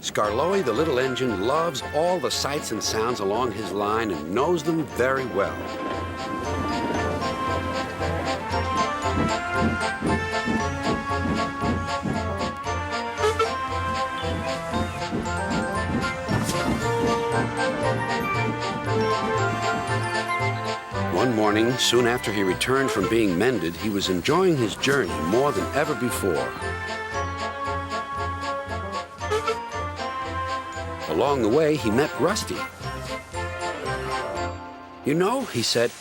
Skarloey, the little engine, loves all the sights and sounds along his line and knows them very well. One morning, soon after he returned from being mended, he was enjoying his journey more than ever before. Along the way, he met Rusty. "You know," he said,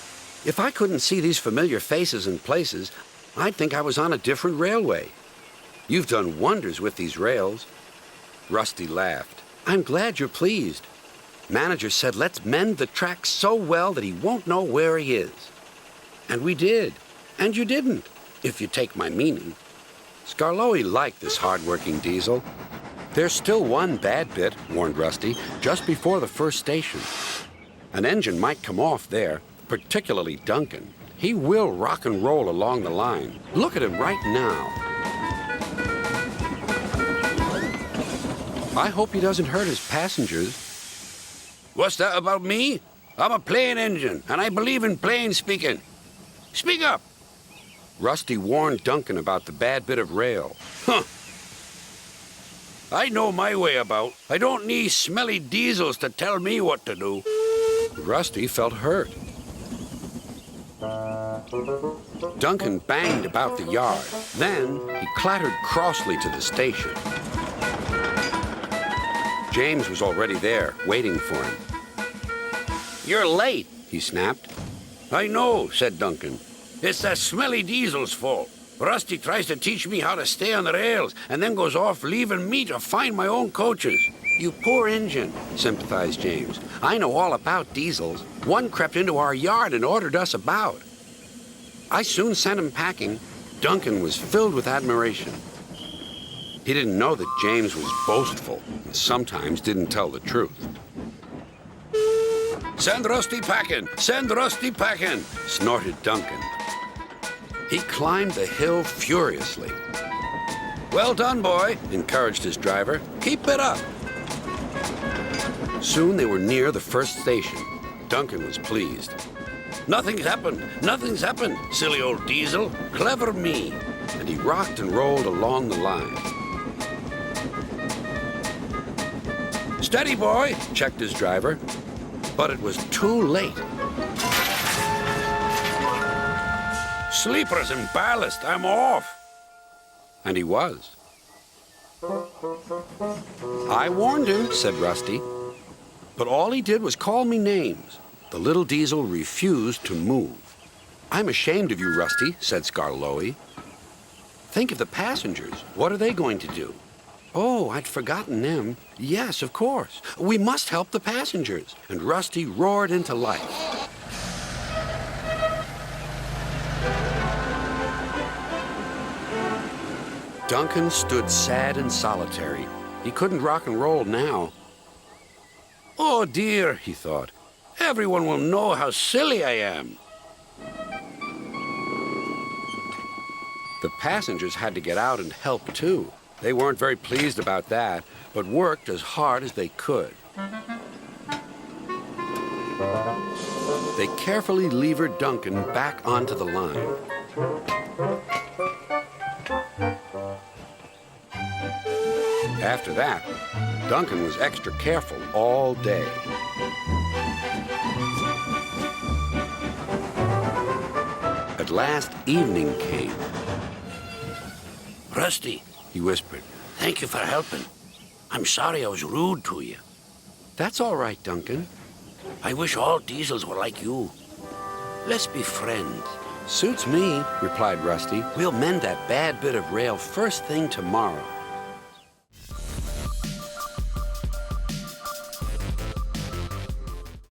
"if I couldn't see these familiar faces and places, I'd think I was on a different railway. You've done wonders with these rails." Rusty laughed. "I'm glad you're pleased. Manager said let's mend the track so well that he won't know where he is. And we did. And you didn't, if you take my meaning." Skarloey liked this hard-working diesel. "There's still one bad bit," warned Rusty, "just before the first station. An engine might come off there, particularly Duncan. He will rock and roll along the line. Look at him right now. I hope he doesn't hurt his passengers." "What's that about me? I'm a plain engine, and I believe in plain speaking. Speak up." Rusty warned Duncan about the bad bit of rail. "Huh. I know my way about. I don't need smelly diesels to tell me what to do." Rusty felt hurt. Duncan banged about the yard. Then he clattered crossly to the station. James was already there, waiting for him. "You're late," he snapped. "I know," said Duncan. "It's that smelly diesel's fault. Rusty tries to teach me how to stay on the rails and then goes off leaving me to find my own coaches." "You poor engine," sympathized James. "I know all about diesels. One crept into our yard and ordered us about. I soon sent him packing." Duncan was filled with admiration. He didn't know that James was boastful and sometimes didn't tell the truth. "Send Rusty packing! Send Rusty packing!" snorted Duncan. He climbed the hill furiously. "Well done, boy," encouraged his driver. "Keep it up." Soon they were near the first station. Duncan was pleased. "Nothing's happened. Nothing's happened, silly old diesel. Clever me." And he rocked and rolled along the line. "Steady, boy," checked his driver. But it was too late. "Sleepers and ballast, I'm off." And he was. "I warned him," said Rusty. "But all he did was call me names." The little diesel refused to move. "I'm ashamed of you, Rusty," said Skarloey. "Think of the passengers. What are they going to do?" "Oh, I'd forgotten them. Yes, of course. We must help the passengers." And Rusty roared into life. Duncan stood sad and solitary. He couldn't rock and roll now. "Oh, dear," he thought. "Everyone will know how silly I am." The passengers had to get out and help, too. They weren't very pleased about that, but worked as hard as they could. They carefully levered Duncan back onto the line. After that, Duncan was extra careful all day. At last, evening came. "Rusty," he whispered, "thank you for helping. I'm sorry I was rude to you." "That's all right, Duncan." "I wish all diesels were like you. Let's be friends." "Suits me," replied Rusty. "We'll mend that bad bit of rail first thing tomorrow."